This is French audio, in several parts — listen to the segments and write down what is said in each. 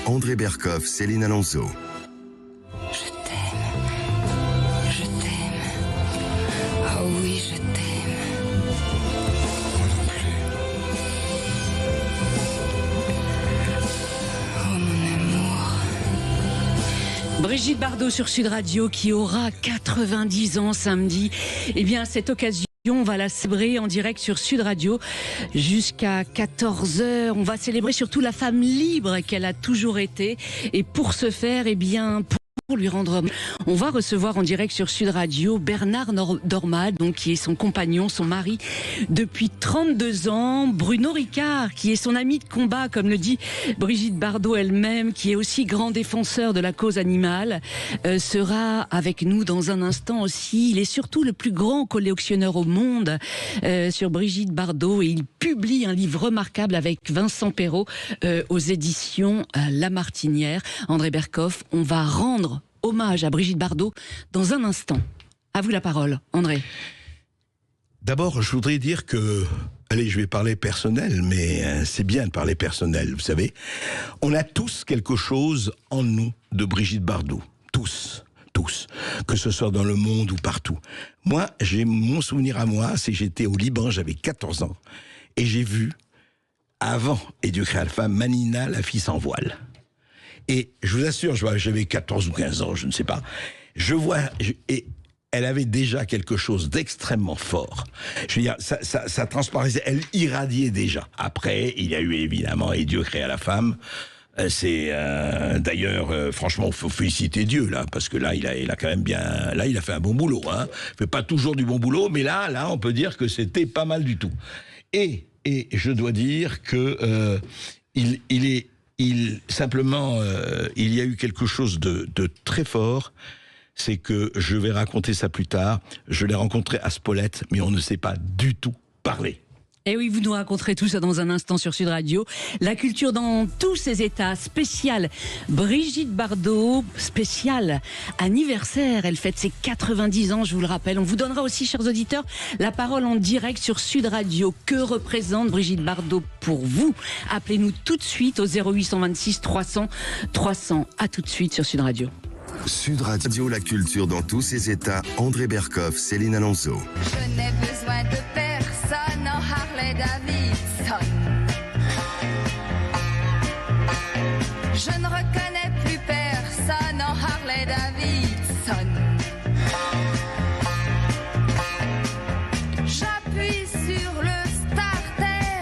André Berkoff, Céline Alonso. Je t'aime, oh oui je t'aime. Moi non plus. Oh mon amour. Brigitte Bardot sur Sud Radio qui aura 90 ans samedi. Eh bien, à cette occasion, on va la célébrer en direct sur Sud Radio jusqu'à 14h. On va célébrer surtout la femme libre qu'elle a toujours été. Et pour ce faire, eh bien, pour lui rendre hommage, on va recevoir en direct sur Sud Radio Bernard Dormal, donc qui est son compagnon, son mari depuis 32 ans, Bruno Ricard, qui est son ami de combat, comme le dit Brigitte Bardot elle-même, qui est aussi grand défenseur de la cause animale, sera avec nous dans un instant aussi. Il est surtout le plus grand collectionneur au monde sur Brigitte Bardot et il publie un livre remarquable avec Vincent Perrault aux éditions La Martinière. André Berkoff, on va rendre hommage à Brigitte Bardot dans un instant. À vous la parole, André. D'abord, je voudrais dire que, allez, je vais parler personnel, mais c'est bien de parler personnel, vous savez. On a tous quelque chose en nous de Brigitte Bardot. Tous. Que ce soit dans le monde ou partout. Moi, j'ai mon souvenir à moi, c'est que j'étais au Liban, j'avais 14 ans, et j'ai vu, avant Et Dieu créa la femme, Manina, la fille sans voile. Et je vous assure, j'avais 14 ou 15 ans, je ne sais pas. Et elle avait déjà quelque chose d'extrêmement fort. Je veux dire, ça transparaissait, elle irradiait déjà. Après, il y a eu évidemment Et Dieu créa la femme. C'est d'ailleurs, franchement, faut féliciter Dieu là, parce que là, il a quand même bien, là, il a fait un bon boulot. Hein. Il fait pas toujours du bon boulot, mais là, on peut dire que c'était pas mal du tout. Et je dois dire que simplement, il y a eu quelque chose de très fort, c'est que, je vais raconter ça plus tard, je l'ai rencontré à Spolète, mais on ne sait pas du tout parler. Et oui, vous nous raconterez tout ça dans un instant sur Sud Radio. La culture dans tous ses états, spécial Brigitte Bardot, spécial anniversaire. Elle fête ses 90 ans, je vous le rappelle. On vous donnera aussi, chers auditeurs, la parole en direct sur Sud Radio. Que représente Brigitte Bardot pour vous? Appelez-nous tout de suite au 0826 300 300. À tout de suite sur Sud Radio. Sud Radio, la culture dans tous ses états. André Berkoff, Céline Alonso. Je n'ai besoin de personne en Harley Davidson. Je ne reconnais plus personne en Harley Davidson. J'appuie sur le starter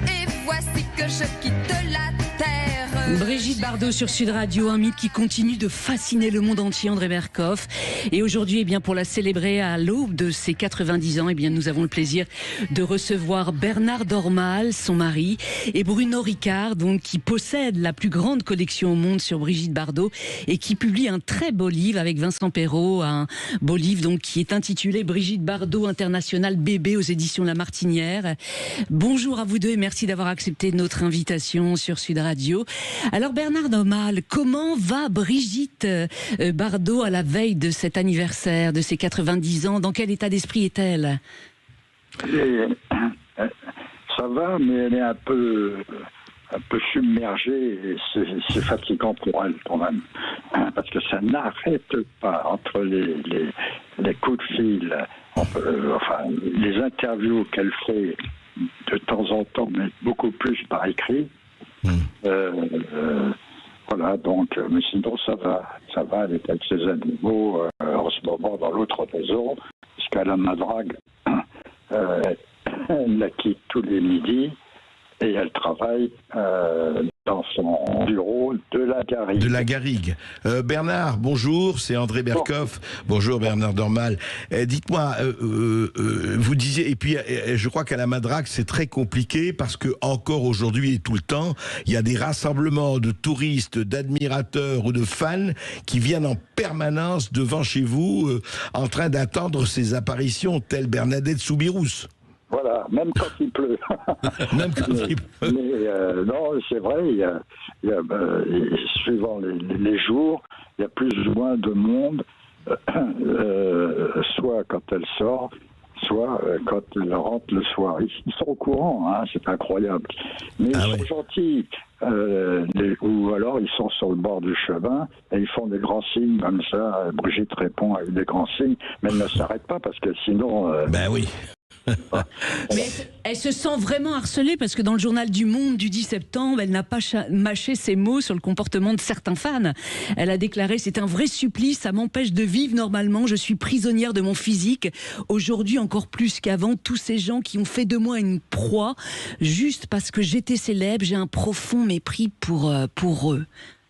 et voici que je quitte la terre. Brigitte Bardot sur Sud Radio, un mythe qui continue de fasciner le monde entier, André Berkoff. Et aujourd'hui, eh bien, pour la célébrer à l'aube de ses 90 ans, eh bien, nous avons le plaisir de recevoir Bernard Dormal, son mari, et Bruno Ricard, donc, qui possède la plus grande collection au monde sur Brigitte Bardot et qui publie un très beau livre avec Vincent Perrault, un beau livre, donc, qui est intitulé Brigitte Bardot International Bébé aux éditions La Martinière. Bonjour à vous deux et merci d'avoir accepté notre invitation sur Sud Radio. Alors Bernard Dormal, comment va Brigitte Bardot à la veille de cet anniversaire, de ses 90 ans? Dans quel état d'esprit est-elle? Ça va, mais elle est un peu submergée et c'est fatigant pour elle quand même. Parce que ça n'arrête pas entre les coups de fil, enfin les interviews qu'elle fait de temps en temps, mais beaucoup plus par écrit. Voilà, donc, mais sinon ça va, elle est avec ses animaux en ce moment dans l'autre maison, puisqu'à la Madrague, elle la quitte tous les midis et elle travaille dans son bureau de la Garrigue. De la Garrigue. Bernard, bonjour, c'est André Berkoff. Bonjour Bernard Dormal. Dites-moi, vous disiez, et puis je crois qu'à la Madrague c'est très compliqué parce que encore aujourd'hui et tout le temps, il y a des rassemblements de touristes, d'admirateurs ou de fans qui viennent en permanence devant chez vous en train d'attendre ces apparitions telles Bernadette Soubirous. Voilà, même quand il pleut. Même quand il pleut. Mais non, c'est vrai, suivant les jours, il y a plus ou moins de monde, soit quand elle sort, s'aperçoit quand elle rentre le soir. Ils sont au courant, hein, c'est incroyable. Mais ils sont gentils. Ou alors ils sont sur le bord du chemin et ils font des grands signes comme ça. Brigitte répond avec des grands signes, mais elle ne s'arrête pas parce que sinon... Ben oui. Mais elle se sent vraiment harcelée parce que dans le journal du Monde du 10 septembre, elle n'a pas mâché ses mots sur le comportement de certains fans. Elle a déclaré: c'est un vrai supplice, ça m'empêche de vivre normalement, je suis prisonnière de mon physique. Aujourd'hui encore plus qu'avant, tous ces gens qui ont fait de moi une proie juste parce que j'étais célèbre, j'ai un profond mépris pour eux.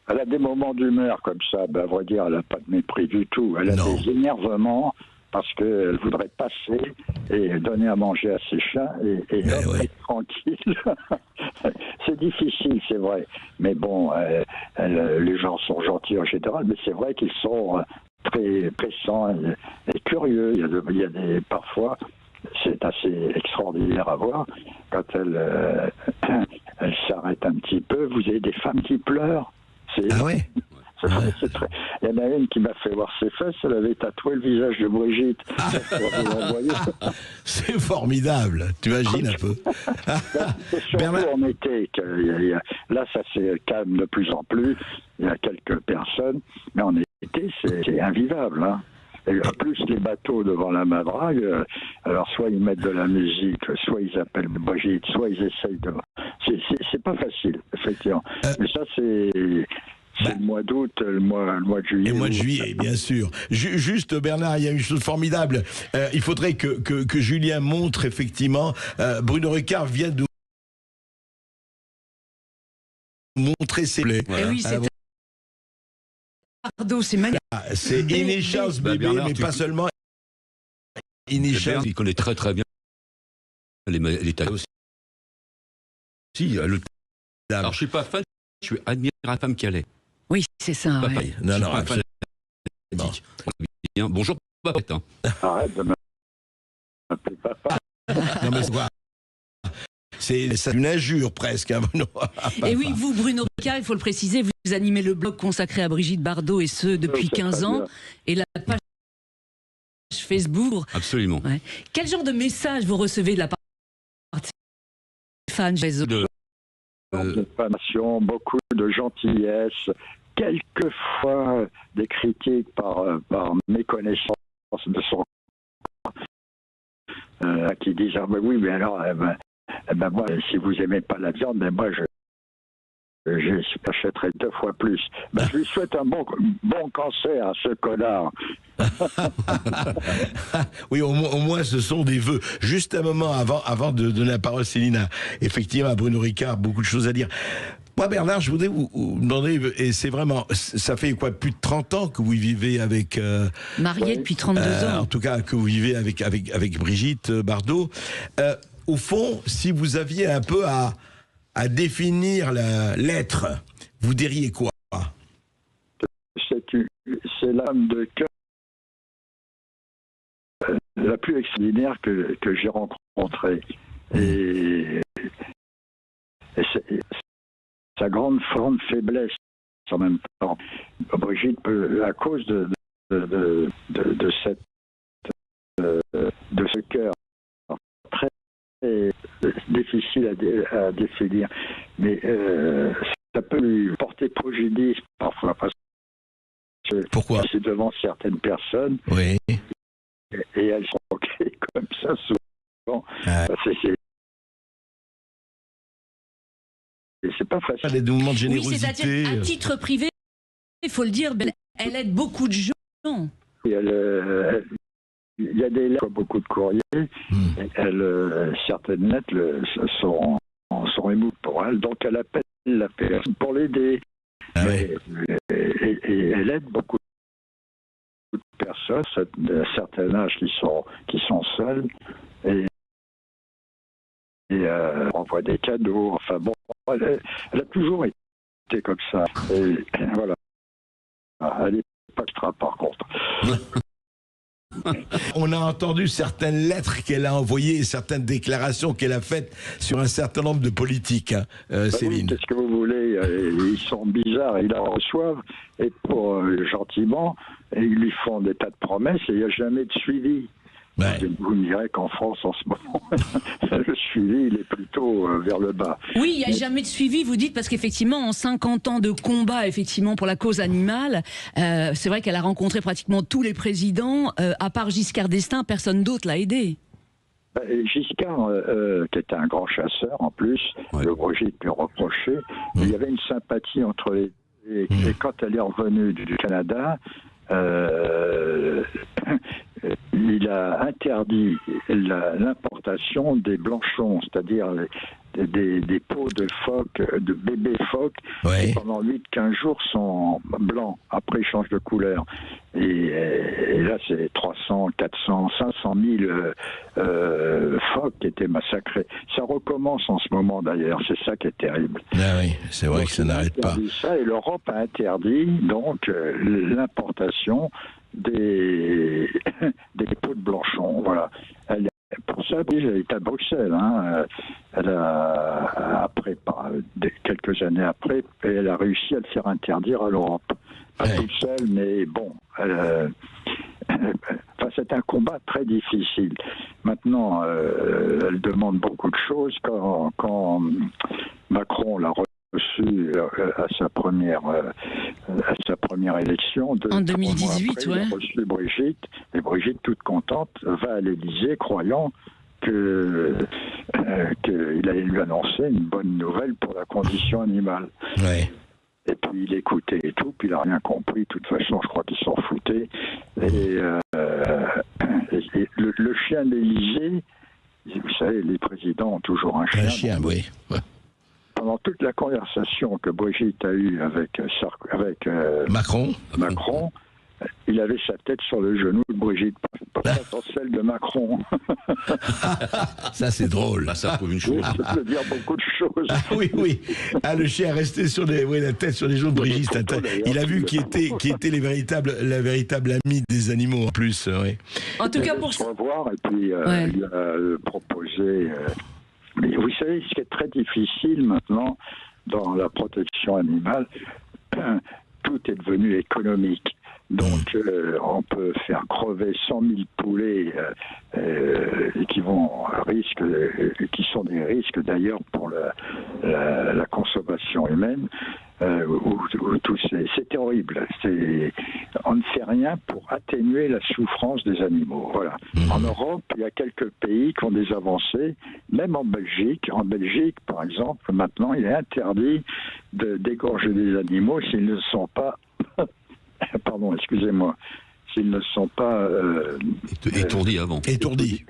Elle a des moments d'humeur comme ça, à vrai dire, elle n'a pas de mépris du tout. Elle a des énervements parce qu'elle voudrait passer et donner à manger à ses chats et être tranquille. C'est difficile, c'est vrai. Mais bon, les gens sont gentils en général, mais c'est vrai qu'ils sont très pressants et curieux. Il y a des parfois, c'est assez extraordinaire à voir, quand elle s'arrête un petit peu. Vous avez des femmes qui pleurent. Ah ouais. Il y en a une qui m'a fait voir ses fesses, elle avait tatoué le visage de Brigitte. C'est formidable, tu imagines un peu. C'est surtout en été, là ça se calme de plus en plus, il y a quelques personnes, mais en été c'est invivable. Hein. Et en plus, les bateaux devant la Madrague, alors soit ils mettent de la musique, soit ils appellent Brigitte, soit ils essayent de... C'est pas facile, effectivement. Mais ça, c'est le mois d'août, le mois de juillet. Et le mois de juillet, bien sûr. Juste, Bernard, il y a une chose formidable. Il faudrait que Julien montre, effectivement. Bruno Ricard vient de montrer ses plaies. Et oui, c'est Bardot, c'est magnifique. C'est Iné Charles Bébé, mais pas seulement. Iné Charles. Il connaît très très bien les tailles aussi. Si, alors je suis pas fan, je suis admiré à la femme qu'elle est. Oui, c'est ça. Ouais. Non, non, Bon. Bonjour, Papette. Hein. Arrête de m'appeler papa. Non, mais c'est une injure presque. Hein, et oui, vous, Bruno Ricard, il faut le préciser, vous animez le blog consacré à Brigitte Bardot et ce depuis 15 ans. Et la page Facebook. Absolument. Ouais. Quel genre de message vous recevez de la part des fans de passion, beaucoup de gentillesse, quelquefois des critiques par méconnaissance de son qui disent ah ben oui mais alors moi si vous aimez pas la viande ben moi j'achèterai 2 fois plus. Ben, je lui souhaite un bon cancer à ce connard. Oui, au moins ce sont des vœux. Juste un moment avant de donner la parole, Céline, effectivement à Bruno Ricard, beaucoup de choses à dire. Moi, Bernard, je voudrais vous demander, et c'est vraiment, ça fait quoi, plus de 30 ans que vous vivez avec... marié depuis 32 ans. En tout cas, que vous vivez avec Brigitte Bardot. Au fond, si vous aviez un peu à définir l'être, vous diriez quoi? C'est l'âme de cœur la plus extraordinaire que j'ai rencontrée. Et sa grande faiblesse en même temps. Brigitte, à cause de ce cœur très difficile à définir, mais ça peut lui porter préjudice parfois parce que pourquoi c'est devant certaines personnes. Oui. Et elles sont bloquées comme ça souvent. C'est pas facile. Des mouvements de générosité. Oui, c'est-à-dire, à titre privé, il faut le dire, elle aide beaucoup de gens. Et il y a des lettres, beaucoup de courriers. Certaines lettres sont émouvantes pour elle, donc elle appelle la personne pour l'aider. Et elle aide beaucoup de personnes d'un certain âge qui sont seules et envoie des cadeaux. Enfin bon, elle a toujours été comme ça. Et voilà. Elle n'est pas extra par contre. On a entendu certaines lettres qu'elle a envoyées, certaines déclarations qu'elle a faites sur un certain nombre de politiques, Céline. Oui, qu'est-ce que vous voulez? Ils sont bizarres, ils la reçoivent, et pour gentiment, et ils lui font des tas de promesses, et il n'y a jamais de suivi. Ouais. Vous me direz qu'en France, en ce moment, le suivi, il est plutôt vers le bas. Oui, il n'y a jamais de suivi, vous dites, parce qu'effectivement, en 50 ans de combat effectivement pour la cause animale, c'est vrai qu'elle a rencontré pratiquement tous les présidents. À part Giscard d'Estaing, personne d'autre l'a aidé. Giscard, qui était un grand chasseur en plus, le Brigitte lui reprochait, il y avait une sympathie entre les deux. Et quand elle est revenue du Canada, il a interdit l'importation des blanchons, c'est-à-dire des peaux de phoques, de bébés phoques, qui pendant 8-15 jours sont blancs, après ils changent de couleur. Et là, c'est 300, 400, 500 000 phoques qui étaient massacrés. Ça recommence en ce moment d'ailleurs, c'est ça qui est terrible. Ah oui, c'est vrai que ça n'arrête pas. Ça, et l'Europe a interdit donc l'importation des peaux de blanchons. Voilà. Pour ça, elle est à Bruxelles. Hein. Elle a, quelques années après, elle a réussi à le faire interdire à l'Europe. Pas toute seule, mais bon. C'est un combat très difficile. Maintenant, elle demande beaucoup de choses. Quand Macron l'a reçu à sa première élection, en 2018, après, il a reçu Brigitte, et Brigitte, toute contente, va à l'Élysée croyant qu'il allait lui annoncer une bonne nouvelle pour la condition animale. Ouais. Et puis il écoutait et tout, puis il n'a rien compris. De toute façon, je crois qu'il s'en foutait. Et le chien de l'Élysée, vous savez, les présidents ont toujours un chien. Un chien, oui. Ouais. Pendant toute la conversation que Brigitte a eue avec Macron, il avait sa tête sur le genou de Brigitte, pas sur celle de Macron. Ça, c'est drôle. Bah, ça prouve une chose. Ça veut dire beaucoup de choses. Ah, oui. Ah, le chien est resté sur la tête sur les genoux de Brigitte. Il a vu qui était la véritable amie des animaux en plus. Oui. En tout cas, pour se revoir, et puis il lui a proposé. Mais vous savez, ce qui est très difficile maintenant dans la protection animale, tout est devenu économique. Donc, on peut faire crever 100 000 poulets qui sont des risques d'ailleurs pour la consommation humaine. C'est horrible. On ne fait rien pour atténuer la souffrance des animaux. Voilà. En Europe, il y a quelques pays qui ont des avancées, même en Belgique. En Belgique, par exemple, maintenant, il est interdit d'égorger des animaux s'ils ne sont pas... Pardon, excusez-moi. S'ils ne sont pas... étourdis avant. Étourdis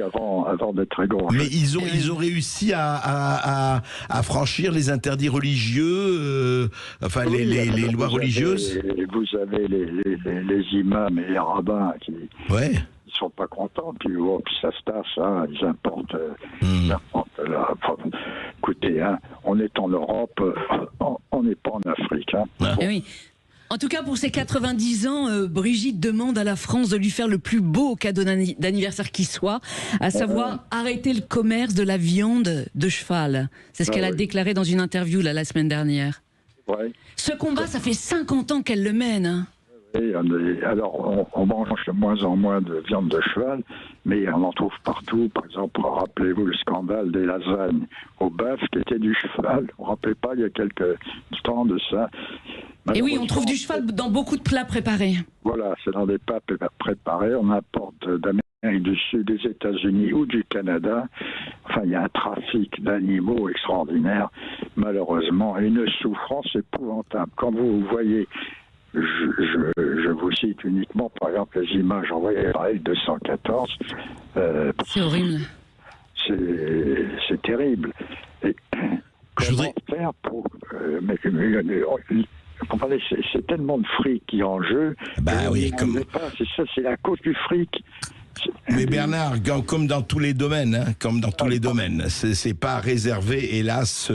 avant d'être égorgés. Mais ils ont réussi à franchir les interdits religieux, les lois religieuses. Vous avez les imams et les rabbins qui ne sont pas contents, puis ça se tasse, hein, ils importent là. Écoutez, hein, on est en Europe, on n'est pas en Afrique. Hein. Ah. Eh oui. En tout cas, pour ses 90 ans, Brigitte demande à la France de lui faire le plus beau cadeau d'anniversaire qui soit, à savoir arrêter le commerce de la viande de cheval. C'est ce qu'elle a déclaré dans une interview la semaine dernière. Ouais. Ce combat, ça fait 50 ans qu'elle le mène. Hein. Oui, alors on mange de moins en moins de viande de cheval, mais on en trouve partout. Par exemple, rappelez-vous le scandale des lasagnes au bœuf qui était du cheval. Vous ne vous rappelez pas, il y a quelques temps de ça. Et oui, on trouve du cheval dans beaucoup de plats préparés. Voilà, c'est dans des plats préparés. On importe d'Amérique du Sud, des États-Unis ou du Canada. Enfin, il y a un trafic d'animaux extraordinaire, malheureusement, et une souffrance épouvantable. Quand vous voyez, je vous cite uniquement, par exemple, les images envoyées par L214. C'est horrible. C'est terrible. Et comment faire pour... comprenez, c'est tellement de fric qui est en jeu. C'est ça, c'est la cause du fric. Mais Bernard, comme dans tous les domaines, c'est pas réservé, hélas,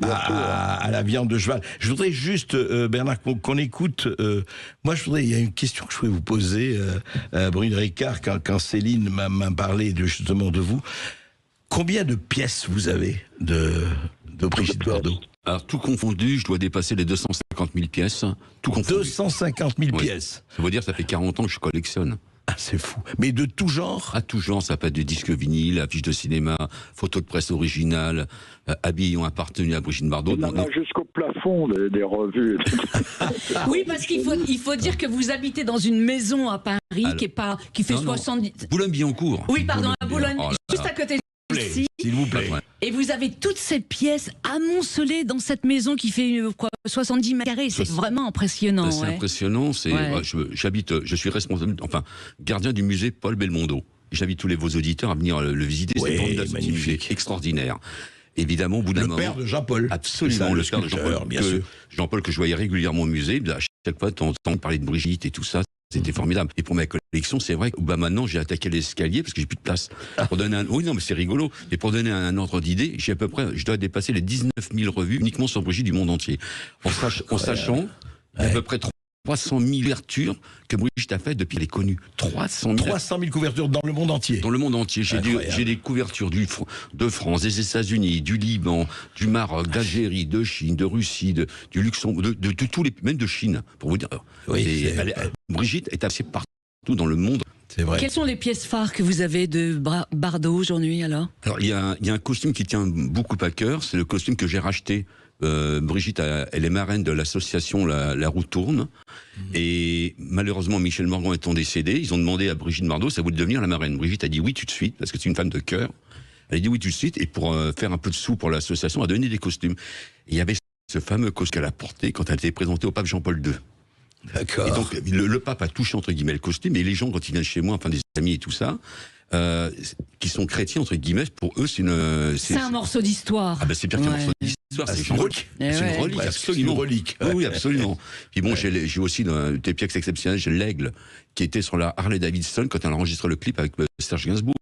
à la viande de cheval. Je voudrais juste, Bernard, qu'on écoute. Il y a une question que je voulais vous poser, Brune Ricard, quand Céline m'a parlé justement de vous. Combien de pièces vous avez de Brigitte Bardot? Alors, tout confondu, je dois dépasser les 250 000 pièces. Tout confondu. 250 000 pièces. Ça veut dire que ça fait 40 ans que je collectionne. Ah, c'est fou. Mais de tout genre? À tout genre, ça peut être des disques vinyles, affiches de cinéma, photos de presse originales, habits ayant appartenu à Brigitte Bardot. Il en a jusqu'au plafond des revues. Oui, parce qu'il faut dire que vous habitez dans une maison à Paris qui fait 70... Boulogne-Billancourt. Oui, pardon, à Boulogne, Oh là juste là. à côté ici. S'il vous plaît. Et vous avez toutes ces pièces amoncelées dans cette maison qui fait 70 mètres carrés. C'est vraiment impressionnant. C'est impressionnant. Je suis responsable, gardien du musée Paul Belmondo. J'invite tous vos auditeurs à venir le visiter. Oui, C'est formidable, ce petit musée magnifique. extraordinaire. Évidemment, au bout d'un moment. Le père de Jean-Paul. Absolument, Ça, le père de sculpteur, bien sûr. Jean-Paul que je voyais régulièrement au musée. À chaque fois, t'entends parler de Brigitte et tout ça. C'était formidable. Et pour ma collection, c'est vrai que maintenant, j'ai attaqué l'escalier parce que j'ai plus de place. Pour donner oui, non, mais c'est rigolo. Et pour donner un ordre d'idée, je dois dépasser les 19 000 revues uniquement sur Brigitte du monde entier. En sachant à peu près 300 000 couvertures que Brigitte a faites depuis qu'elle est connue. 300 000 couvertures dans le monde entier. Dans le monde entier. J'ai des couvertures de France, des États-Unis, du Liban, du Maroc, d'Algérie, de Chine, de Russie, du Luxembourg, de tous les, même de Chine, pour vous dire. Oui, Brigitte est assez partout dans le monde. C'est vrai. Quelles sont les pièces phares que vous avez de Bardot aujourd'hui alors? Alors il y a un costume qui tient beaucoup à cœur, c'est le costume que j'ai racheté. Brigitte, elle est marraine de l'association La Roue Tourne. Et malheureusement, Michel Morgan étant décédé, ils ont demandé à Brigitte Bardot, ça voulait devenir la marraine. Brigitte a dit oui tout de suite, parce que c'est une femme de cœur. Elle a dit oui tout de suite, et pour faire un peu de sous pour l'association, elle a donné des costumes. Et il y avait ce fameux costume qu'elle a porté quand elle était présentée au pape Jean-Paul II. D'accord. Et donc, le pape a touché, entre guillemets, le costume, et les gens, quand ils viennent chez moi, enfin des amis et tout ça, qui sont chrétiens, entre guillemets, pour eux, c'est un morceau d'histoire. Ah ben c'est pire qu'un morceau d'histoire, c'est une relique. C'est une relique, absolument. C'est une relique. Oui, absolument. Puis bon, j'ai aussi des pièces exceptionnelles, j'ai l'Aigle, qui était sur la Harley Davidson quand elle a enregistré le clip avec Serge Gainsbourg.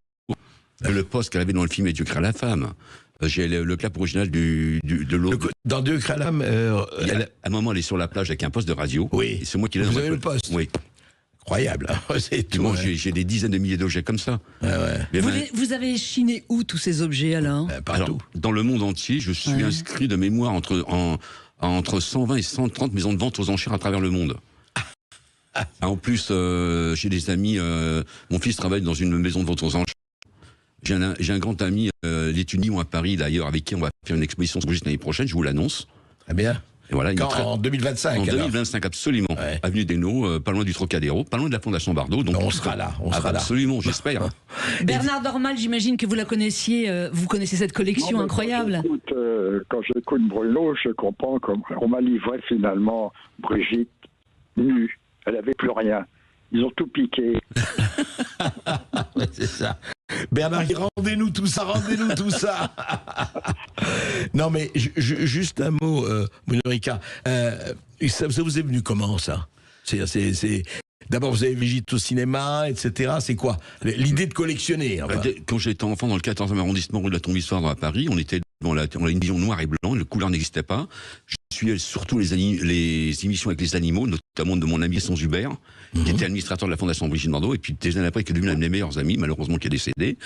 Le poste qu'elle avait dans le film Et Dieu crée la femme. J'ai le clap original de l'autre. Dans Dieu crée la femme, à un moment, elle est sur la plage avec un poste de radio. Oui. Et c'est moi qui l'ai dans Vous ma avez le poche. poste. Oui. Incroyable. C'est tout. Bon, j'ai des dizaines de milliers d'objets comme ça. Mais Vous avez chiné où tous ces objets alors? Partout. alors, dans le monde entier, je suis inscrit de mémoire entre 120 et 130 maisons de vente aux enchères à travers le monde. En plus, j'ai des amis. Mon fils travaille dans une maison de vente aux enchères. J'ai un grand ami, l'étudiant à Paris d'ailleurs, avec qui on va faire une exposition juste l'année prochaine. Je vous l'annonce. Très bien. Et voilà, En 2025. En alors. 2025, absolument. Ouais. Avenue d'Hainaut, pas loin du Trocadéro, pas loin de la Fondation Bardot. Donc On sera là. On sera là. Absolument, j'espère. Bernard Dormal, j'imagine que vous la connaissiez, vous connaissez cette collection incroyable. Quand j'écoute Bruno, je comprends qu'on m'a livré finalement Brigitte nue. Elle n'avait plus rien. Ils ont tout piqué. C'est ça. Bernard, rendez-nous tout ça, rendez-nous tout ça. Non, mais juste un mot, Monica. Ça vous est venu comment, ça? D'abord, vous avez visité au cinéma, etc. C'est quoi l'idée de collectionner? Enfin. Quand j'étais enfant dans le 14e arrondissement rue de la Tombissoire à Paris, on était on a une vision noir et blanc, le couleur n'existait pas. Je suivais surtout les émissions avec les animaux, notamment de mon ami Sans Hubert, qui était administrateur de la Fondation Brigitte Bardot, et puis des années après, qui est devenu l'un de mes meilleurs amis, malheureusement qui est décédé.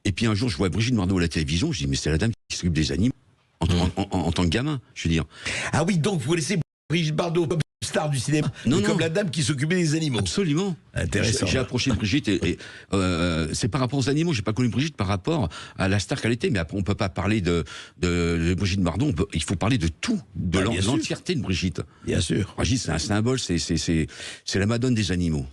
Et puis un jour, je vois Brigitte Bardot à la télévision, je dis, mais c'est la dame qui s'occupe des animaux, en tant que gamin, je veux dire. Ah oui, donc vous laissez Brigitte Bardot comme star du cinéma, non, comme la dame qui s'occupait des animaux. Absolument. Intéressant. J'ai approché Brigitte et c'est par rapport aux animaux. J'ai pas connu Brigitte par rapport à la star qu'elle était. Mais après, on peut pas parler de Brigitte Bardot. Il faut parler de tout, de l'entièreté de Brigitte. Bien sûr. Brigitte, c'est un symbole. C'est la Madone des animaux.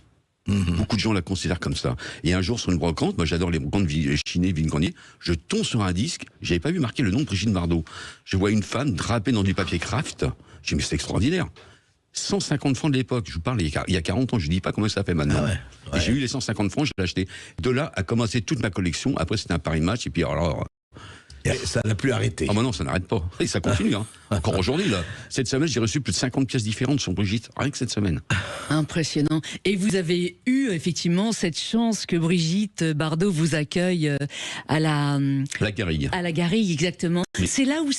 Beaucoup de gens la considèrent comme ça. Et un jour, sur une brocante, moi j'adore les brocantes chinées, Vigne-Grenier, je tombe sur un disque, j'avais pas vu marquer le nom de Brigitte Bardot. Je vois une femme drapée dans du papier craft. Je dis, mais c'est extraordinaire. 150 francs de l'époque, je vous parle, il y a 40 ans, je ne dis pas comment ça fait maintenant. Ah ouais, ouais. Et j'ai eu les 150 francs, je l'ai acheté. De là a commencé toute ma collection. Après, c'était un Paris Match, et puis alors. Et ça n'a plus arrêté. Ah, maintenant, ça n'arrête pas. Et ça continue, hein. Encore aujourd'hui, là. Cette semaine, j'ai reçu plus de 50 pièces différentes sur Brigitte, rien que cette semaine. Impressionnant. Et vous avez eu, effectivement, cette chance que Brigitte Bardot vous accueille à la Garrigue. À la Garrigue, exactement. Oui. C'est là où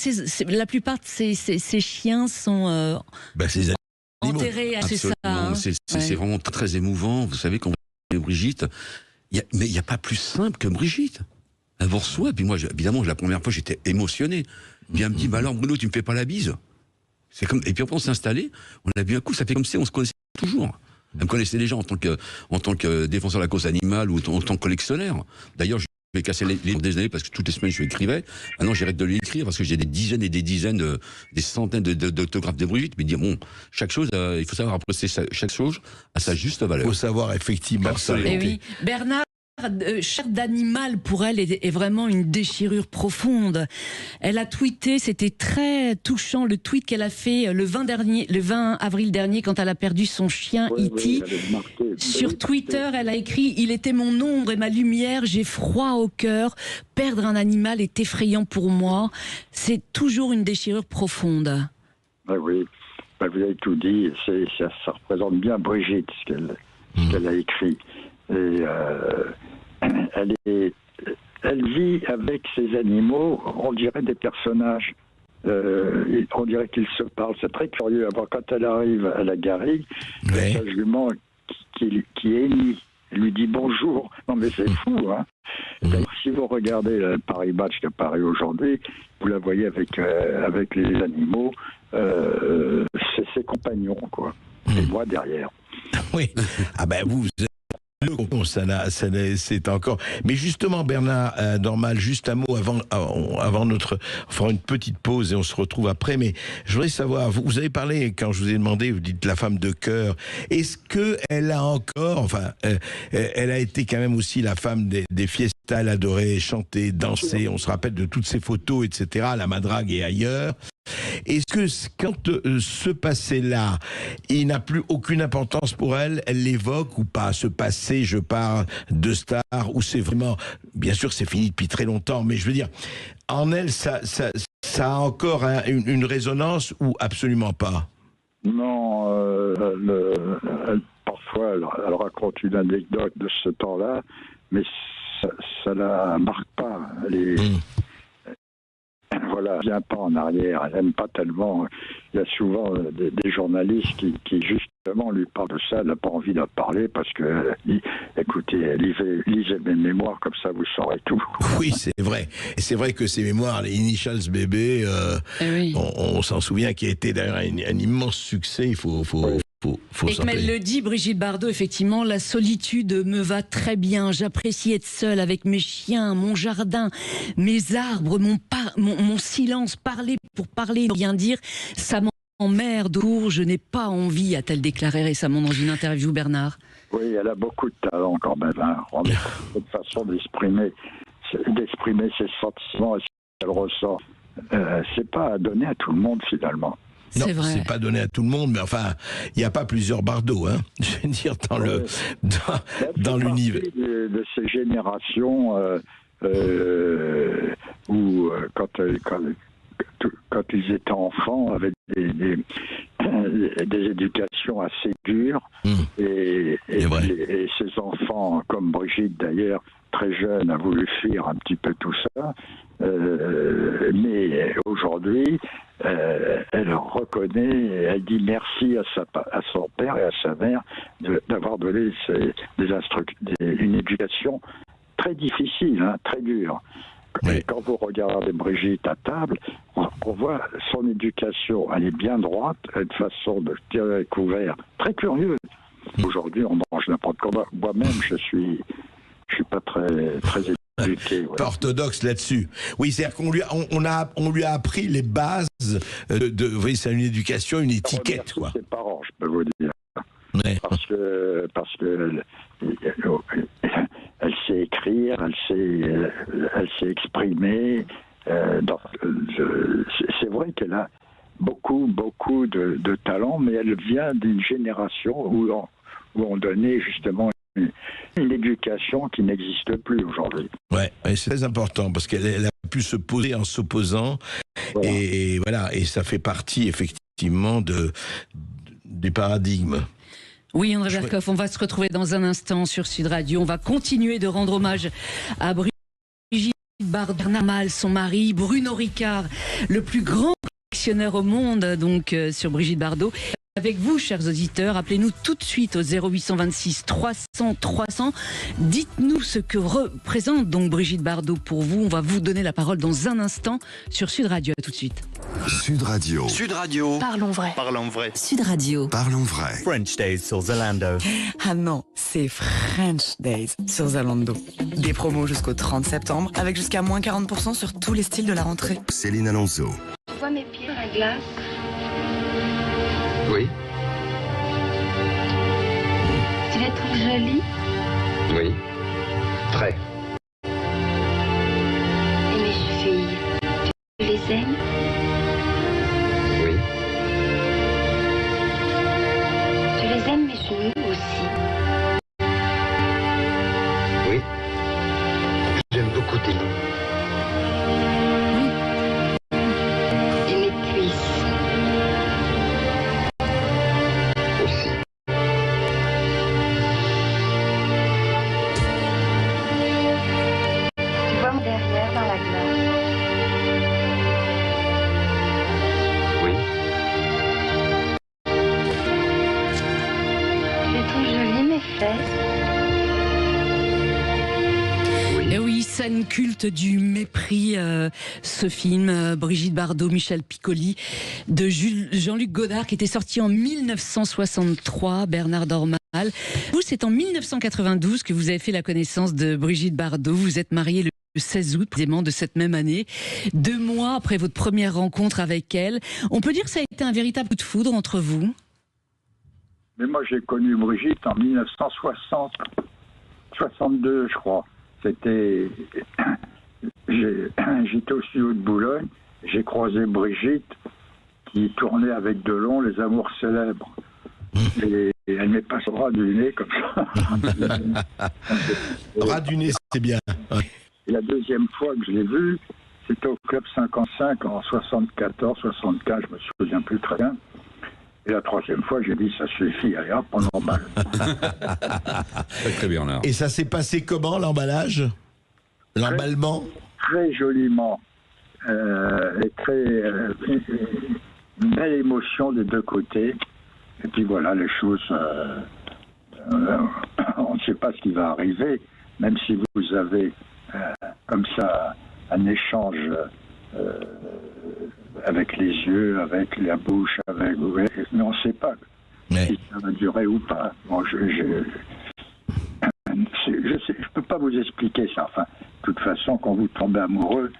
la plupart de ces chiens sont ces enterrés, c'est ça. Hein. C'est vraiment très émouvant. Vous savez, quand vous voyez Brigitte, mais il n'y a pas plus simple que Brigitte. Elle vous reçoit, puis moi, évidemment, la première fois, j'étais émotionné. Puis elle me dit, bah alors, Bruno, tu me fais pas la bise. C'est comme... Et puis après, on s'est installé, on a bu un coup, ça fait comme si on se connaissait toujours. Elle me connaissait déjà en tant que défenseur de la cause animale ou en tant que collectionneur. D'ailleurs, je vais casser les livres des années parce que toutes les semaines je lui écrivais. Maintenant, j'arrête de lui écrire parce que j'ai des dizaines et des dizaines, des centaines d'autographes de Brigitte. Mais dire, bon, chaque chose, il faut savoir apprécier chaque chose à sa juste valeur. Il faut savoir effectivement ça. Eh oui. Bernard, chair d'animal pour elle est vraiment une déchirure profonde. Elle a tweeté, c'était très touchant le tweet qu'elle a fait le 20 avril dernier quand elle a perdu son chien E.T. Sur Twitter, elle a écrit « Il était mon ombre et ma lumière, j'ai froid au cœur. Perdre un animal est effrayant pour moi. » C'est toujours une déchirure profonde. Oui, vous avez tout dit. Ça représente bien Brigitte, ce qu'elle a écrit. Et elle vit avec ces animaux, on dirait des personnages. On dirait qu'ils se parlent. C'est très curieux. Alors, quand elle arrive à la garrigue, c'est un jument qui hennit. Elle lui dit bonjour. Non, mais c'est fou, hein. Si vous regardez le Paris Match qui apparaît aujourd'hui, vous la voyez avec les animaux, c'est ses compagnons, quoi. Et moi derrière. Oui. Ah ben vous c'est encore. Mais justement, Bernard Dormal, juste un mot avant enfin une petite pause et on se retrouve après. Mais je voudrais savoir, vous avez parlé quand je vous ai demandé, vous dites la femme de cœur. Est-ce que elle a encore, enfin, elle a été quand même aussi la femme des fiestas. Elle adorait chanter, danser. On se rappelle de toutes ces photos, etc. À la Madrague et ailleurs. Est-ce que quand ce passé-là, il n'a plus aucune importance pour elle, elle l'évoque ou pas? Ce passé, je parle de star, ou c'est vraiment, bien sûr, c'est fini depuis très longtemps, mais je veux dire, en elle, ça a encore une résonance ou absolument pas? Non, parfois, elle raconte une anecdote de ce temps-là, mais ça la marque pas. Voilà, elle vient pas en arrière, elle n'aime pas tellement. Il y a souvent des journalistes qui justement lui parlent de ça, elle n'a pas envie d'en parler parce que, écoutez, lisez mes mémoires, comme ça vous saurez tout. Oui, c'est vrai. Et c'est vrai que ces mémoires, les Initials Bébé, on s'en souvient, qui a été d'ailleurs un immense succès, il faut et comme elle le dit, Brigitte Bardot, effectivement, la solitude me va très bien. J'apprécie être seule avec mes chiens, mon jardin, mes arbres, mon silence. Parler pour parler, bien dire, ça m'emmerde. Je n'ai pas envie, a-t-elle déclaré récemment dans une interview, Bernard. Oui, elle a beaucoup de talent quand même. Hein. Cette façon d'exprimer ses sentiments et ce qu'elle ressent. C'est pas à donner à tout le monde finalement. Non, c'est pas donné à tout le monde, mais enfin, il n'y a pas plusieurs Bardot, hein. Je veux dire, dans l'univers. De ces générations où, quand ils étaient enfants, avec des éducations assez dures, et ces enfants, comme Brigitte d'ailleurs, très jeune, a voulu fuir un petit peu tout ça, mais aujourd'hui, elle reconnaît, elle dit merci à son père et à sa mère d'avoir donné une éducation très difficile, hein, très dure. Oui. Et quand vous regardez Brigitte à table, on voit son éducation, elle est bien droite, une façon de tirer les couverts très curieuse. Aujourd'hui, on mange n'importe comment. Moi-même, je suis pas très éduqué. Ouais. Pas orthodoxe là-dessus. Oui, c'est-à-dire qu'on lui a appris les bases vous voyez, c'est une éducation, une étiquette, quoi. Ses parents, je peux vous dire. Ouais. Parce que elle sait écrire, elle sait exprimer. C'est vrai qu'elle a beaucoup de talent, mais elle vient d'une génération où on donnait justement une éducation qui n'existe plus aujourd'hui. Ouais, c'est très important parce qu'elle a pu se poser en s'opposant, voilà. Et voilà, et ça fait partie effectivement du paradigme. Oui, André Berkoff, on va se retrouver dans un instant sur Sud Radio. On va continuer de rendre hommage à Brigitte Bardot, son mari, Bruno Ricard, le plus grand collectionneur au monde, donc sur Brigitte Bardot. avec vous, chers auditeurs. Appelez-nous tout de suite au 0826 300 300. Dites-nous ce que représente donc Brigitte Bardot pour vous. On va vous donner la parole dans un instant sur Sud Radio. À tout de suite. Sud Radio. Sud Radio. Parlons vrai. Parlons vrai. Sud Radio. Parlons vrai. French Days sur Zalando. Ah non, c'est French Days sur Zalando. Des promos jusqu'au 30 septembre avec jusqu'à moins 40% sur tous les styles de la rentrée. Céline Alonso. Tu vois mes pieds dans la glace? Oui, Tu les trouves jolis? oui, très. Et mes chevilles, tu les aimes? Oui, Tu les aimes mes genoux aussi? oui. J'aime beaucoup tes mains. Et mes cuisses? Aussi. Tu vois mon derrière dans la glace? Oui, Tu les trouves jolies mes fesses? Et oui, scène culte du mépris, ce film, Brigitte Bardot, Michel Piccoli, de Jean-Luc Godard, qui était sorti en 1963, Bernard Dormal. Vous, c'est en 1992 que vous avez fait la connaissance de Brigitte Bardot. Vous êtes marié le 16 août précisément de cette même année, 2 mois après votre première rencontre avec elle. On peut dire que ça a été un véritable coup de foudre entre vous? Mais moi, j'ai connu Brigitte en 1962, je crois. C'était... J'étais au studio de Boulogne, j'ai croisé Brigitte qui tournait avec Delon Les Amours Célèbres. Et elle m'est passée au ras du nez comme ça. Ras du nez, c'est bien. Et la deuxième fois que je l'ai vue, c'était au Club 55 en 74, 75, je me souviens plus très bien. Et la troisième fois, j'ai dit, ça suffit, allez hop, on emballe. Très bien, là. Et ça s'est passé comment, l'emballage? L'emballement? Très joliment. Et une belle émotion des deux côtés. Et puis voilà, les choses... on ne sait pas ce qui va arriver, même si vous avez comme ça un échange... avec les yeux, avec la bouche, mais on ne sait pas si ça va durer ou pas. Bon, je peux pas vous expliquer ça. Enfin, de toute façon, quand vous tombez amoureux,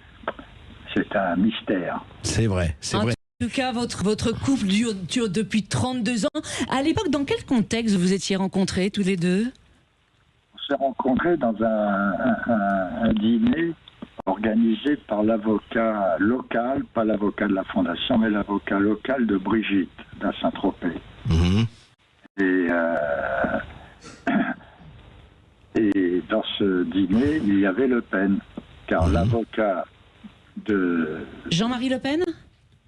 c'est un mystère. C'est vrai, c'est vrai. En tout cas, votre couple dure depuis 32 ans. À l'époque, dans quel contexte vous étiez rencontrés tous les deux? On s'est rencontrés dans un dîner organisé par l'avocat local, pas l'avocat de la Fondation, mais l'avocat local de Brigitte, d'à Saint-Tropez. Et dans ce dîner, il y avait Le Pen, car l'avocat de Jean-Marie Le Pen?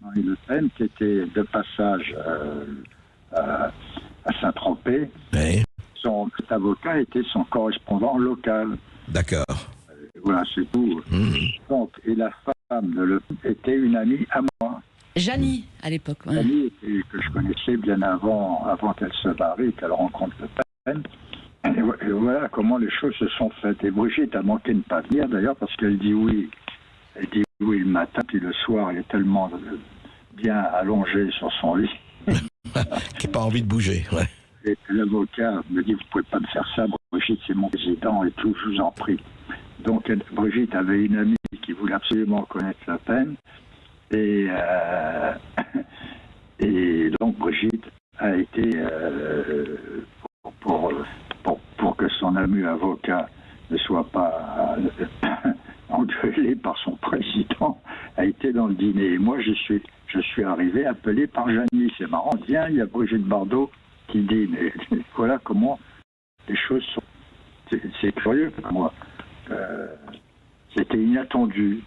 Jean-Marie Le Pen, qui était de passage à Saint-Tropez, cet avocat était son correspondant local. D'accord. Voilà, c'est tout. Donc, et la femme de Le Pen était une amie à moi. Jeannie, à l'époque. Ouais. Jeannie, que je connaissais bien avant qu'elle se marie, qu'elle rencontre Le Pen. Et voilà comment les choses se sont faites. Et Brigitte a manqué de ne pas venir, d'ailleurs, parce qu'elle dit oui. Elle dit oui le matin, puis le soir, elle est tellement bien allongée sur son lit. Qui n'a pas envie de bouger. Ouais. Et l'avocat me dit, vous ne pouvez pas me faire ça, Brigitte, c'est mon président et tout, je vous en prie. Donc Brigitte avait une amie qui voulait absolument connaître Le Pen. Et donc Brigitte a été, pour que son ami avocat ne soit pas engueulé par son président, a été dans le dîner. Et moi, je suis arrivé appelé par Jeannie. C'est marrant, viens, il y a Brigitte Bardot qui dîne. Et voilà comment les choses sont. C'est curieux pour moi. C'était inattendu.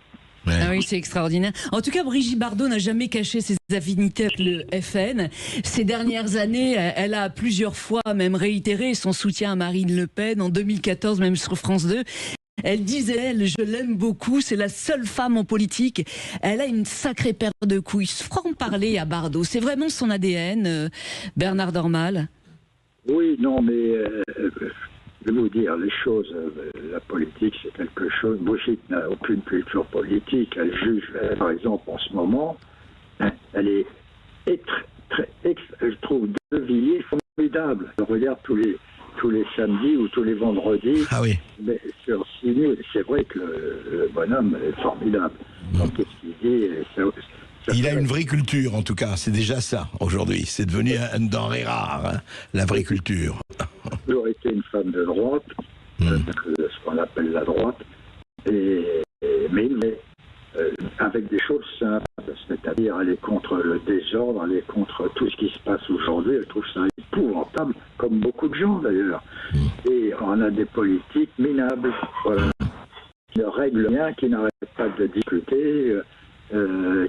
Ouais. Ah oui, c'est extraordinaire. En tout cas, Brigitte Bardot n'a jamais caché ses affinités avec le FN. Ces dernières années, elle a plusieurs fois même réitéré son soutien à Marine Le Pen. En 2014, même sur France 2, Elle disait, elle, je l'aime beaucoup, c'est la seule femme en politique. Elle a une sacrée paire de couilles. Franc-parler à Bardot, c'est vraiment son ADN, Bernard Dormal? Oui, non, mais je vais vous dire les choses. La politique, c'est quelque chose. Brigitte n'a aucune culture politique. Elle juge, par exemple, en ce moment, elle est je trouve De Villiers formidable. Je regarde tous les samedis ou tous les vendredis. Ah oui. Mais sur CNews, c'est vrai que le bonhomme est formidable. Donc, qu'est-ce qu'il dit Il a une vraie culture, en tout cas. C'est déjà ça, aujourd'hui. C'est devenu une denrée rare, hein, la vraie culture. Il a toujours été une femme de droite, ce qu'on appelle la droite, mais avec des choses simples. C'est-à-dire, elle est contre le désordre, elle est contre tout ce qui se passe aujourd'hui. Elle trouve ça épouvantable, comme beaucoup de gens d'ailleurs. Et on a des politiques minables, voilà. Qui ne règlent rien, qui n'arrêtent pas de discuter,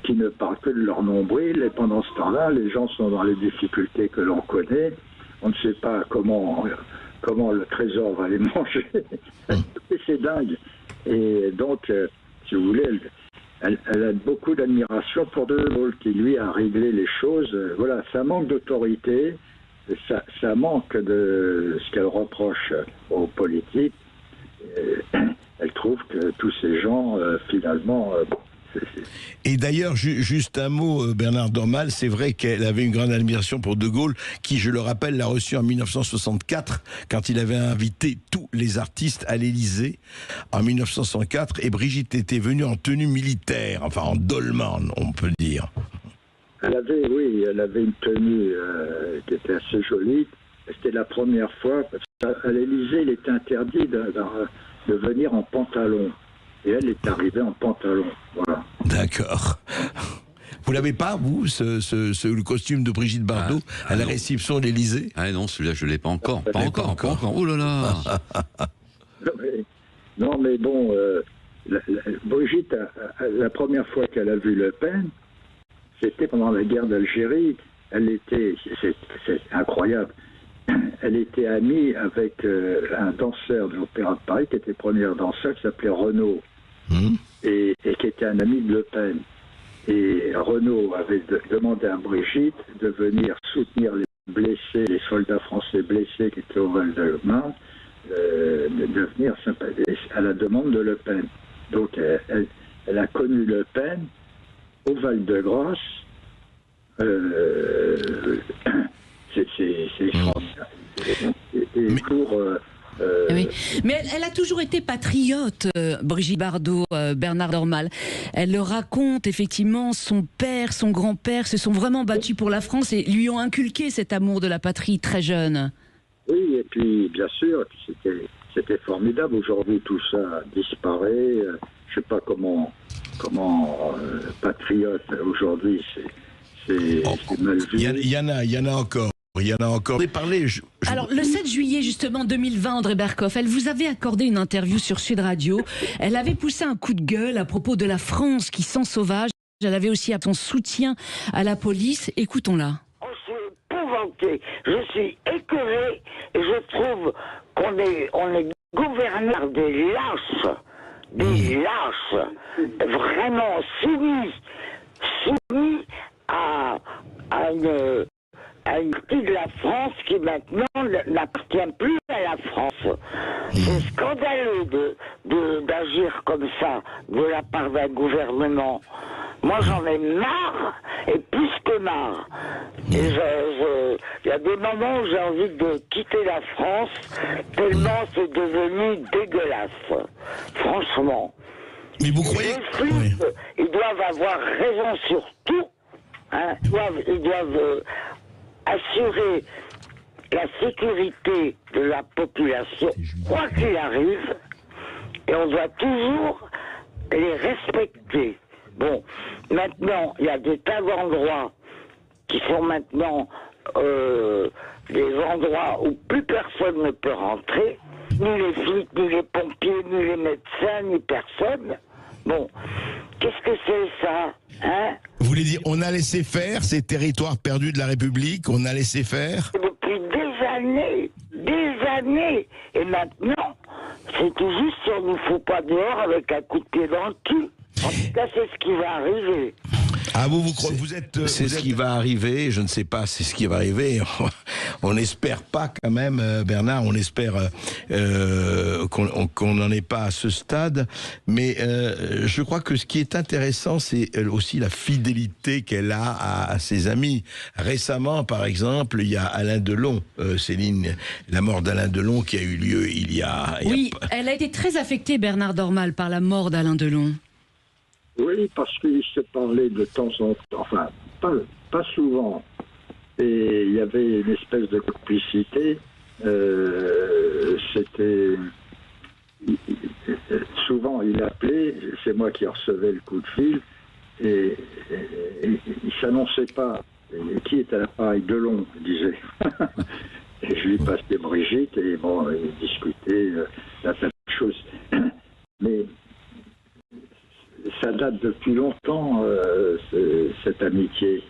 qui ne parlent que de leur nombril. Et pendant ce temps-là, les gens sont dans les difficultés que l'on connaît. On ne sait pas comment le trésor va les manger. Et c'est dingue. Et donc, si vous voulez, elle a beaucoup d'admiration pour De Gaulle, qui lui a réglé les choses. Voilà, ça manque d'autorité, ça manque de ce qu'elle reproche aux politiques. Elle trouve que tous ces gens, finalement... Et d'ailleurs, juste un mot, Bernard Dormal, c'est vrai qu'elle avait une grande admiration pour De Gaulle, qui, je le rappelle, l'a reçu en 1964, quand il avait invité tous les artistes à l'Élysée, en 1964, et Brigitte était venue en tenue militaire, enfin en dolman, on peut dire. Elle avait une tenue qui était assez jolie. C'était la première fois, parce qu'à l'Élysée, il était interdit de venir en pantalon. Et elle est arrivée en pantalon, voilà. D'accord. Vous l'avez pas, vous, le costume de Brigitte Bardot à la réception de l'Élysée? Ah non, celui-là, je l'ai pas encore. Pas encore. Oh là là. Non, mais bon, Brigitte, la première fois qu'elle a vu Le Pen, c'était pendant la guerre d'Algérie. C'est incroyable. Elle était amie avec un danseur de l'Opéra de Paris, qui était premier danseur, qui s'appelait Renaud, et qui était un ami de Le Pen. Et Renaud avait demandé à Brigitte de venir soutenir les blessés, les soldats français blessés qui étaient au Val-de-Marne, de venir à la demande de Le Pen. Donc elle a connu Le Pen au Val-de-Grâce. C'est extraordinaire. Et pour... Oui. Mais elle a toujours été patriote, Brigitte Bardot, Bernard Dormal. Elle le raconte, effectivement, son père, son grand-père se sont vraiment battus pour la France et lui ont inculqué cet amour de la patrie très jeune. Oui, et puis, bien sûr, c'était formidable. Aujourd'hui, tout ça disparaît. Je ne sais pas comment patriote, aujourd'hui, c'est mal vu. Il y en a encore. Il y en a encore. Alors, le 7 juillet, justement, 2020, André Berkoff, elle vous avait accordé une interview sur Sud Radio. Elle avait poussé un coup de gueule à propos de la France qui sent sauvage. Elle avait aussi son soutien à la police. Écoutons-la. On s'est épouvanté. Je suis écœuré et je trouve qu'on est gouverneur des lâches. Des lâches. Vraiment soumis à une partie de la France qui maintenant n'appartient plus à la France. C'est scandaleux d'agir comme ça de la part d'un gouvernement. Moi j'en ai marre, et plus que marre. Et il y a des moments où j'ai envie de quitter la France, tellement c'est devenu dégueulasse. Franchement. Mais vous croyez ils doivent avoir raison sur tout. Hein. Ils doivent assurer la sécurité de la population, quoi qu'il arrive, et on doit toujours les respecter. Bon, maintenant, il y a des tas d'endroits qui sont maintenant des endroits où plus personne ne peut rentrer, ni les flics, ni les pompiers, ni les médecins, ni personne. Bon, qu'est-ce que c'est ça, hein? Vous voulez dire, on a laissé faire ces territoires perdus de la République, on a laissé faire? Depuis des années, et maintenant, C'est tout juste si on ne nous fout pas dehors avec un coup de pied dans le cul. En tout cas, c'est ce qui va arriver. Ah, vous croyez, c'est ce qui va arriver, je ne sais pas, c'est ce qui va arriver. On n'espère pas quand même, Bernard, on espère qu'on n'en est pas à ce stade, mais je crois que ce qui est intéressant, c'est aussi la fidélité qu'elle a à ses amis. Récemment, par exemple, il y a Alain Delon, Céline, la mort d'Alain Delon qui a eu lieu il y a... Oui, elle a été très affectée, Bernard Dormal, par la mort d'Alain Delon. Oui, parce qu'il se parlait de temps en temps, enfin, pas souvent. Et il y avait une espèce de complicité. Souvent, il appelait, c'est moi qui recevais le coup de fil, et il ne s'annonçait pas. Et qui est à l'appareil? Delon, il disait. Et je lui passais Brigitte, et bon, il discutait la même chose. Mais ça date depuis longtemps, cette amitié.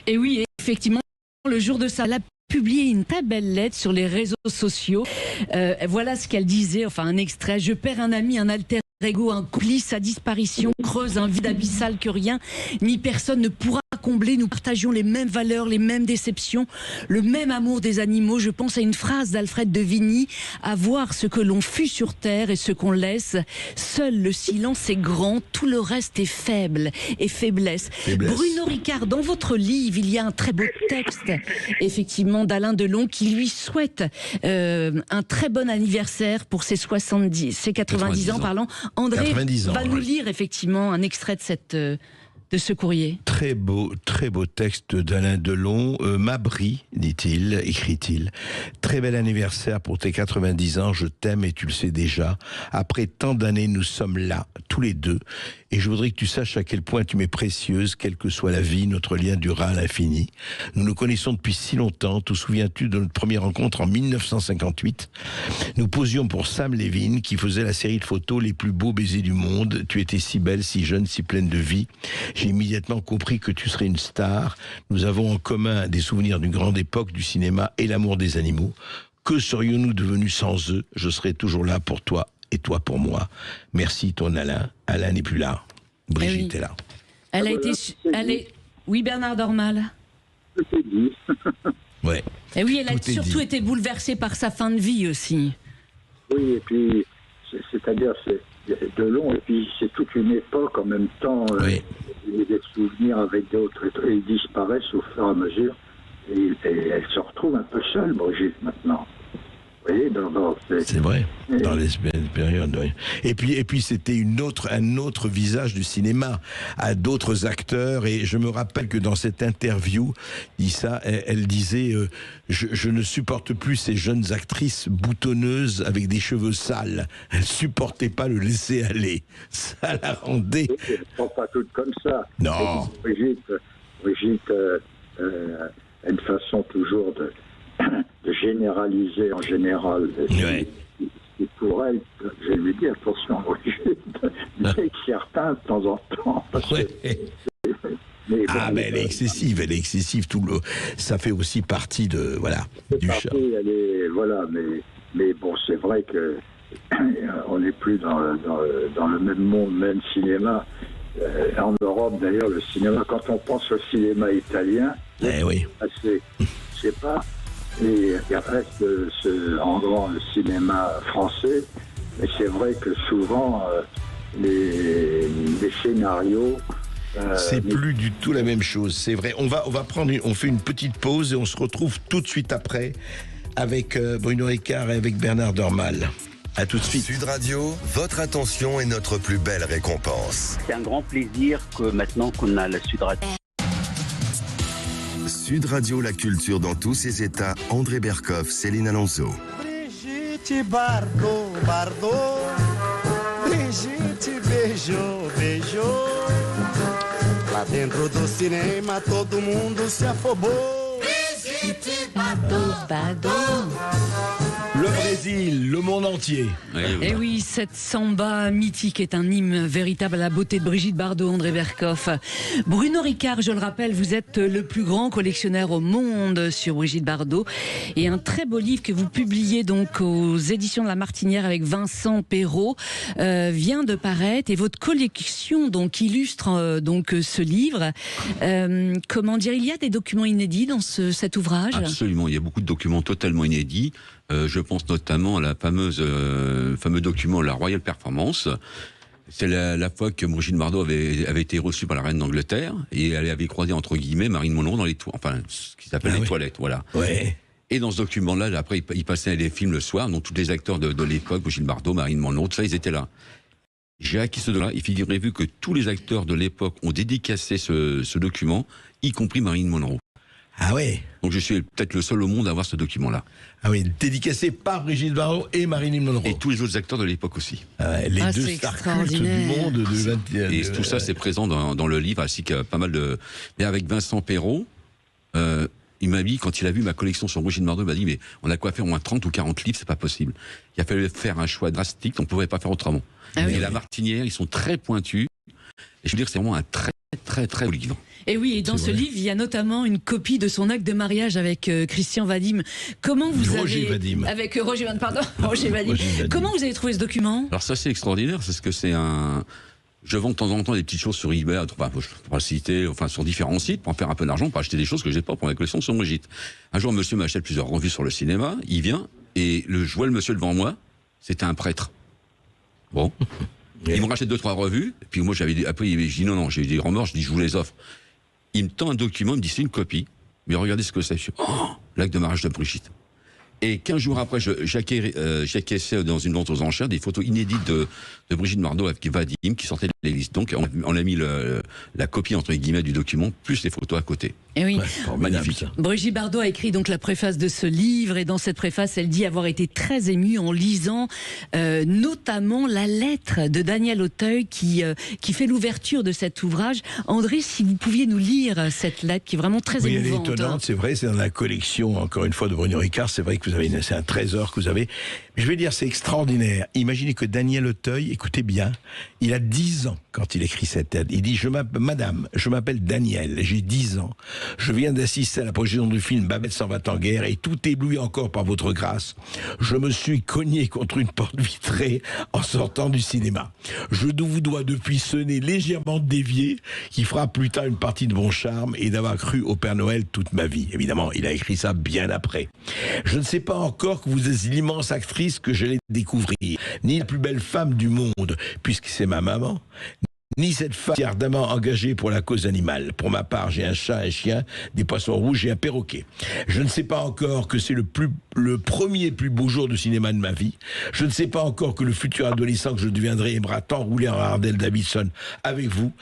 Et oui, effectivement, le jour de ça, elle a publié une très belle lettre sur les réseaux sociaux. Voilà ce qu'elle disait, enfin un extrait. « Je perds un ami, un alter ego, un complice, sa disparition creuse un vide abyssal que rien ni personne ne pourra combler. Nous partagions les mêmes valeurs, les mêmes déceptions, le même amour des animaux. Je pense à une phrase d'Alfred de Vigny, à voir ce que l'on fut sur terre et ce qu'on laisse. Seul le silence est grand, tout le reste est faible et faiblesse. » Bruno Ricard, dans votre livre, il y a un très beau texte, effectivement, d'Alain Delon qui lui souhaite un très bon anniversaire pour ses 90 ans, pardon. André va nous lire effectivement un extrait de ce courrier. Très beau texte d'Alain Delon. M'abri, dit-il, écrit-il. Très bel anniversaire pour tes 90 ans. Je t'aime et tu le sais déjà. Après tant d'années, nous sommes là, tous les deux. Et je voudrais que tu saches à quel point tu m'es précieuse, quelle que soit la vie, notre lien durera à l'infini. Nous nous connaissons depuis si longtemps. Te souviens-tu de notre première rencontre en 1958? Nous posions pour Sam Levin, qui faisait la série de photos Les plus beaux baisers du monde. Tu étais si belle, si jeune, si pleine de vie. J'ai immédiatement compris que tu serais une star. Nous avons en commun des souvenirs d'une grande époque du cinéma et l'amour des animaux. Que serions-nous devenus sans eux? Je serai toujours là pour toi et toi pour moi. Merci ton Alain. Alain n'est plus là. Brigitte est là. Elle a été... Oui, Bernard Dormal. Ouais. Et oui, elle a surtout été bouleversée par sa fin de vie aussi. Oui, et puis, c'est-à-dire, c'est Delon, et puis c'est toute une époque en même temps. Oui. Il y a des souvenirs avec d'autres, et ils disparaissent au fur et à mesure. Et elle se retrouve un peu seule, Brigitte, maintenant. Vous voyez, c'est vrai, dans les périodes, oui. Et puis c'était un autre visage du cinéma, à d'autres acteurs. Et je me rappelle que dans cette interview, elle disait je ne supporte plus ces jeunes actrices boutonneuses avec des cheveux sales. Elle supportait pas le laisser aller. Ça la rendait... Elles ne sont pas toutes comme ça. Non. Brigitte a une façon toujours de généraliser en général. Ouais. Et pour elle, je lui dis attention, Brigitte, mais certains de temps en temps. Mais elle est excessive, ça fait aussi partie de du chat. Mais bon, c'est vrai que on n'est plus dans le même monde, même cinéma. En Europe, d'ailleurs, le cinéma, quand on pense au cinéma italien, oui. Je sais pas. Et il reste en grand le cinéma français, mais c'est vrai que souvent les scénarios... c'est plus du tout la même chose, c'est vrai. On fait une petite pause et on se retrouve tout de suite après avec Bruno Ricard et avec Bernard Dormal. À tout de suite. Sud Radio, votre attention est notre plus belle récompense. C'est un grand plaisir que maintenant qu'on a la Sud Radio. Sud Radio, la culture dans tous ses états. André Berkoff, Céline Alonso. Brigitte Bardot, Brigitte beijou. Lá dentro do cinema todo mundo se afobou. Brigitte Bardot. Le Brésil, le monde entier. Et oui, cette samba mythique est un hymne véritable à la beauté de Brigitte Bardot, André Berkoff. Bruno Ricard, je le rappelle, vous êtes le plus grand collectionneur au monde sur Brigitte Bardot. Et un très beau livre que vous publiez donc aux éditions de La Martinière avec Vincent Perrault vient de paraître. Et votre collection donc illustre donc ce livre. Comment dire, il y a des documents inédits dans cet ouvrage? Absolument, il y a beaucoup de documents totalement inédits. Je pense notamment à la fameux document La Royal Performance. C'est la fois que Brigitte Bardot avait été reçue par la reine d'Angleterre et elle avait croisé entre guillemets Marilyn Monroe dans les toilettes, enfin ce qui s'appelle les toilettes, voilà. Ouais. Et dans ce document-là, après il passait des films le soir, donc tous les acteurs de l'époque, Brigitte Bardot, Marilyn Monroe, tout ça, ils étaient là. J'ai acquis ce document-là, et figurez-vous que tous les acteurs de l'époque ont dédicacé ce document, y compris Marilyn Monroe. Ah ouais. Donc je suis peut-être le seul au monde à avoir ce document-là. Ah oui, dédicacé par Brigitte Bardot et Marilyn Monroe. Et tous les autres acteurs de l'époque aussi. Les deux stars cultes du monde de 21. Et tout ça, c'est présent dans le livre, ainsi que pas mal de... Mais avec Vincent Perrault, il m'a dit, quand il a vu ma collection sur Brigitte Bardot, il m'a dit, mais on a quoi faire au moins 30 ou 40 livres, c'est pas possible. Il a fallu faire un choix drastique, on ne pouvait pas faire autrement. Ah oui, et La Martinière, ils sont très pointus. Et je veux dire, c'est vraiment un très beau livre. Et oui, et dans ce livre, il y a notamment une copie de son acte de mariage avec Christian Vadim. Comment vous Roger avez... Vadim. Avec Roger Vadim, pardon. Roger Vadim. Comment vous avez trouvé ce document? Alors ça, c'est extraordinaire, c'est ce que c'est un... Je vends de temps en temps des petites choses sur eBay, je ne peux pas citer, enfin sur différents sites, pour en faire un peu d'argent, pour acheter des choses que j'ai pas pour ma collection sur Brigitte. Un jour, monsieur m'achète plusieurs revues sur le cinéma, il vient, et je vois le monsieur devant moi, c'était un prêtre. Bon. Il me rachète 2-3 revues, et puis moi après je dis non, j'ai eu des remords, je dis je vous les offre. Il me tend un document, il me dit c'est une copie, mais regardez ce que c'est. L'acte de mariage de Brigitte. Et 15 jours après, j'acquessais dans une vente aux enchères des photos inédites de Brigitte Bardot avec Vadim qui sortaient de l'église. Donc on a mis la copie entre guillemets du document plus les photos à côté. Et oui, magnifique. Brigitte Bardot a écrit donc la préface de ce livre, et dans cette préface, elle dit avoir été très émue en lisant notamment la lettre de Daniel Auteuil qui fait l'ouverture de cet ouvrage. André, si vous pouviez nous lire cette lettre qui est vraiment très émouvante. Elle est étonnante, c'est vrai, c'est dans la collection, encore une fois, de Bruno Ricard, c'est vrai que c'est un trésor que vous avez. Mais je vais dire, c'est extraordinaire. Imaginez que Daniel Auteuil, écoutez bien, il a 10 ans quand il écrit cette lettre. Il dit, Madame, je m'appelle Daniel, j'ai 10 ans. Je viens d'assister à la projection du film Babette s'en va en guerre et tout ébloui encore par votre grâce. Je me suis cogné contre une porte vitrée en sortant du cinéma. Je vous dois depuis ce nez légèrement dévié qui fera plus tard une partie de mon charme et d'avoir cru au Père Noël toute ma vie. Évidemment, il a écrit ça bien après. Je ne sais pas encore que vous êtes l'immense actrice que j'allais découvrir, ni la plus belle femme du monde, puisque c'est ma maman, ni cette femme ardemment engagée pour la cause animale. Pour ma part, j'ai un chat, un chien, des poissons rouges et un perroquet. Je ne sais pas encore que c'est le premier plus beau jour de cinéma de ma vie. Je ne sais pas encore que le futur adolescent que je deviendrai aimera tant rouler en Harley Davidson avec vous,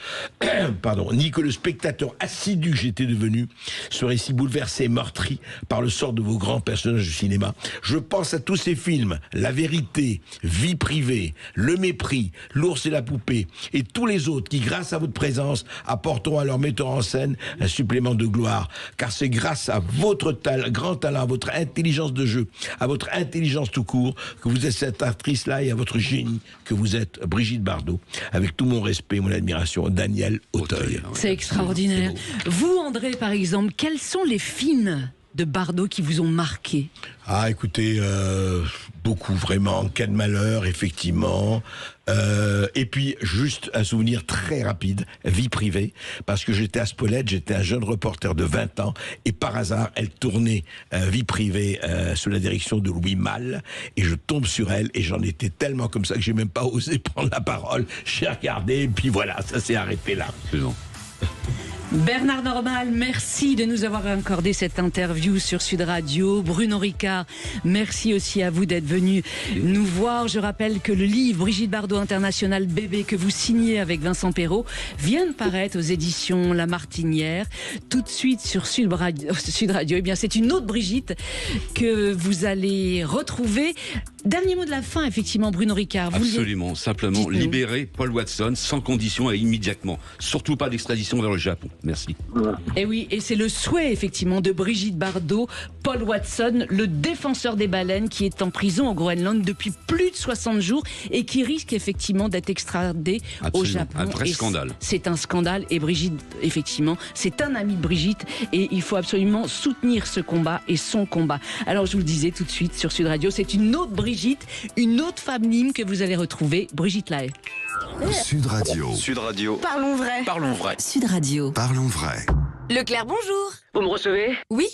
pardon, ni que le spectateur assidu que j'étais devenu serait si bouleversé et meurtri par le sort de vos grands personnages du cinéma. Je pense à tous ces films, La Vérité, Vie privée, Le Mépris, L'ours et la poupée, et tous les autres qui, grâce à votre présence, apporteront à leur metteur en scène un supplément de gloire. Car c'est grâce à votre grand talent, à votre intelligence de jeu, à votre intelligence tout court, que vous êtes cette actrice-là, et à votre génie que vous êtes Brigitte Bardot. Avec tout mon respect, mon admiration, Daniel Auteuil. C'est extraordinaire. Vous, André, par exemple, quels sont les films de Bardot qui vous ont marqué? Ah, écoutez, beaucoup, vraiment. Cas de malheur, effectivement. Et puis, juste un souvenir très rapide, Vie privée, parce que j'étais à Spolète, j'étais un jeune reporter de 20 ans, et par hasard, elle tournait Vie privée sous la direction de Louis Malle, et je tombe sur elle, et j'en étais tellement comme ça que j'ai même pas osé prendre la parole. J'ai regardé, et puis voilà, ça s'est arrêté là. Bernard Normal, merci de nous avoir accordé cette interview sur Sud Radio. Bruno Ricard, merci aussi à vous d'être venu nous voir. Je rappelle que le livre Brigitte Bardot International Bébé que vous signez avec Vincent Perrault vient de paraître aux éditions La Martinière. Tout de suite sur Sud Radio. Eh bien, c'est une autre Brigitte que vous allez retrouver. Dernier mot de la fin, effectivement, Bruno Ricard. Absolument, simplement libérer Paul Watson sans condition et immédiatement. Surtout pas d'extradition vers le Japon. Merci. Et oui, et c'est le souhait effectivement de Brigitte Bardot, Paul Watson, le défenseur des baleines qui est en prison au Groenland depuis plus de 60 jours et qui risque effectivement d'être extradé au Japon. Un vrai Et scandale. C'est un scandale et Brigitte, effectivement, c'est un ami de Brigitte et il faut absolument soutenir ce combat et son combat. Alors je vous le disais tout de suite sur Sud Radio, c'est une autre Brigitte, une autre femme Nîmes que vous allez retrouver, Brigitte Lahaie. Sud Radio. Sud Radio. Parlons vrai. Parlons vrai. Sud Radio. Parlons vrai. Leclerc, bonjour. Vous me recevez? Oui.